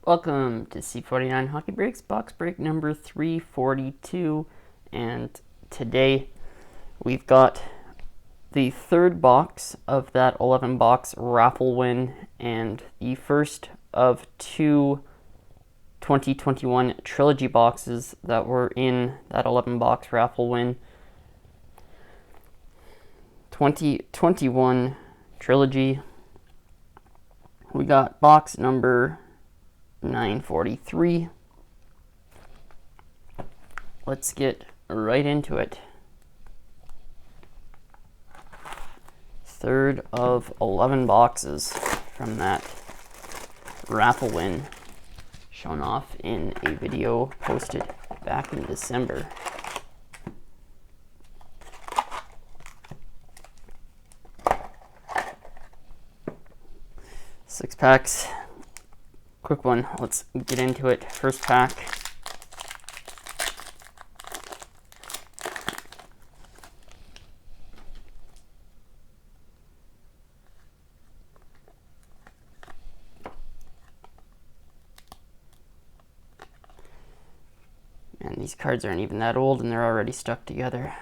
Welcome to C49 Hockey Breaks, box break number 342, and today we've got the third box of that 11 box raffle win and the first of two 2021 Trilogy boxes that were in that 11 box raffle win. 2021 Trilogy, we got box number 943. Let's get right into it. Third of 11 boxes from that raffle win, shown off in a video posted back in December. Six packs. Quick one, let's get into it. First pack. And these cards aren't even that old and they're already stuck together.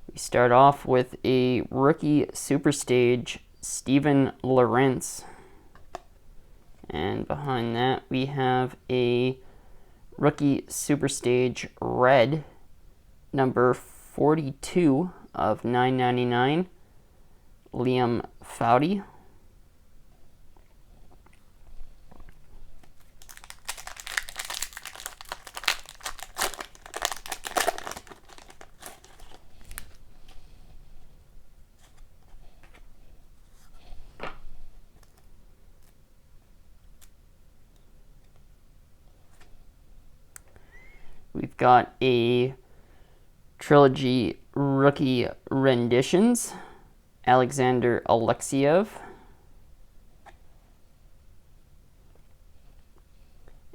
We start off with a rookie super stage, Steven Lorentz. And behind that, we have a rookie super stage red, number 42 of 999, Liam Foudy. We've got a Trilogy rookie renditions, Alexander Alexiev.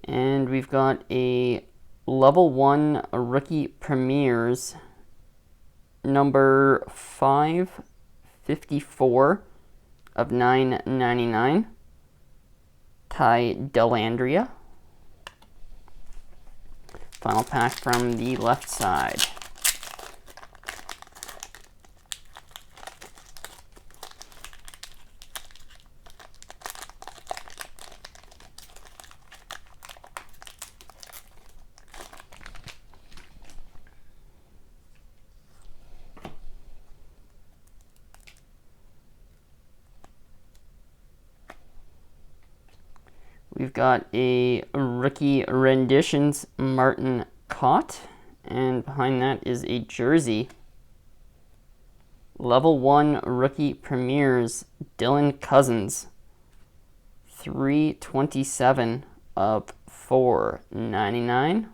And we've got a level 1 rookie premieres, number 554 of 999, Ty Dellandrea. Final pack from the left side. We've got a rookie renditions, Martin Kaut, and behind that is a jersey. Level 1 rookie premieres, Dylan Cousins, 327 of 499.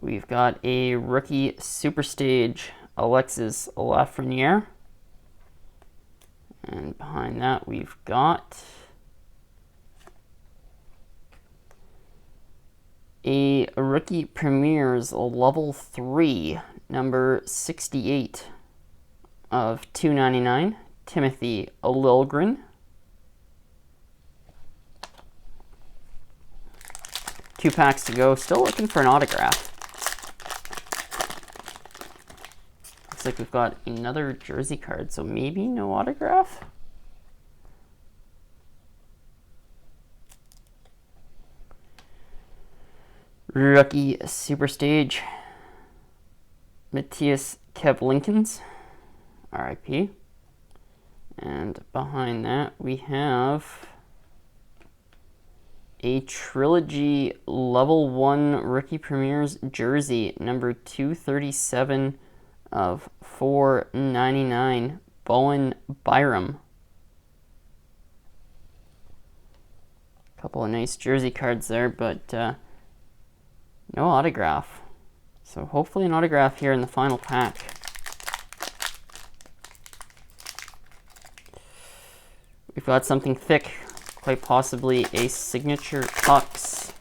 We've got a rookie super stage, Alexis Lafreniere. And behind that, we've got a rookie premieres level 3, number 68 of 299, Timothy Liljegren. Two packs to go. Still looking for an autograph. Looks like we've got another jersey card, so maybe no autograph? Rookie super stage, Matthias Kevlinkins, RIP. And behind that we have a Trilogy level 1 rookie premieres jersey, number 237 of 499, Bowen Byram. Couple of nice jersey cards there, but no autograph. So hopefully an autograph here in the final pack. We've got something thick, quite possibly a signature pucks.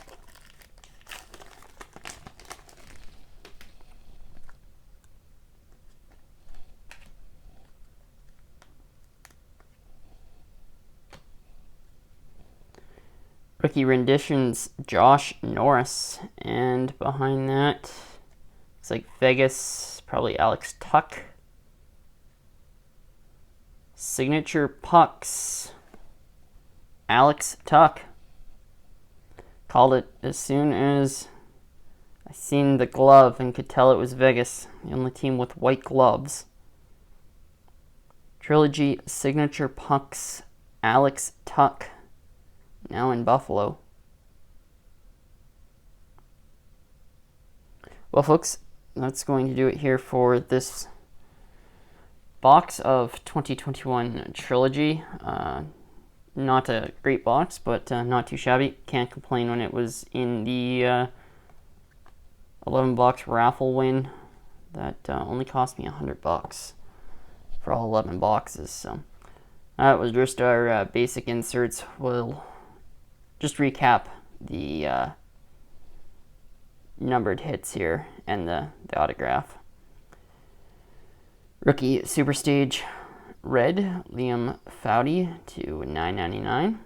Rookie renditions, Josh Norris. And behind that, it's like Vegas, probably Alex Tuck. Signature pucks, Alex Tuck. Called it as soon as I seen the glove and could tell it was Vegas, the only team with white gloves. Trilogy signature pucks, Alex Tuck, now in Buffalo. Well, folks, that's going to do it here for this box of 2021 Trilogy. Not a great box, but not too shabby. Can't complain when it was in the 11-box raffle win. That only cost me $100 for all 11 boxes. So that was just our basic inserts. We'll just recap the numbered hits here and the autograph. Rookie Superstage Red, Liam Foudy to $9.99.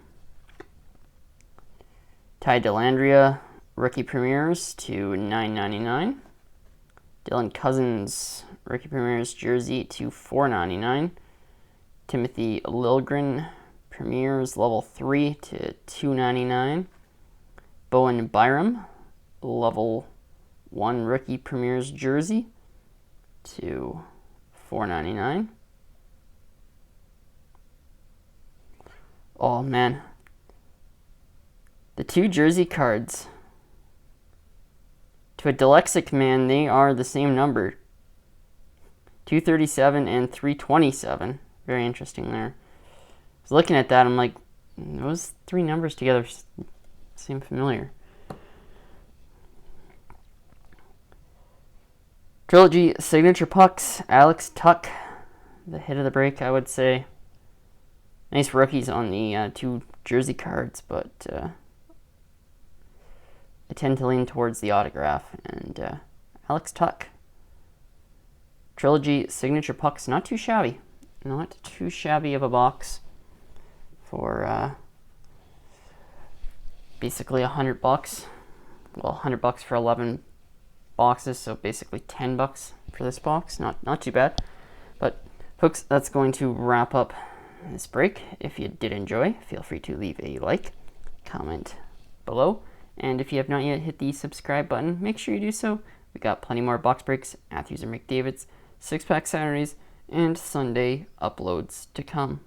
Ty Dellandrea, Rookie Premiers to $9.99. Dylan Cousins, Rookie Premiers jersey to $4.99. Timothy Liljegren, Premiers Level 3 to $2.99. Bowen Byram, Level 1 Rookie Premiers jersey to $4.99. Oh man, the two jersey cards to a Dyslexic man, they are the same number, 237 and 327. Very interesting there. I was looking at that, I'm like, those three numbers together seem familiar. Trilogy signature pucks, Alex Tuck, the hit of the break, I would say. Nice rookies on the two jersey cards, but I tend to lean towards the autograph. And Alex Tuck. Trilogy signature pucks, not too shabby. Not too shabby of a box for basically $100. Well, $100 for 11 boxes, so basically $10 for this box. Not too bad. But folks, that's going to wrap up this break. If you did enjoy, feel free to leave a like, comment below, and if you have not yet hit the subscribe button, make sure you do so. We got plenty more box breaks, Matthews or McDavid's, 6-pack Saturdays, and Sunday uploads to come.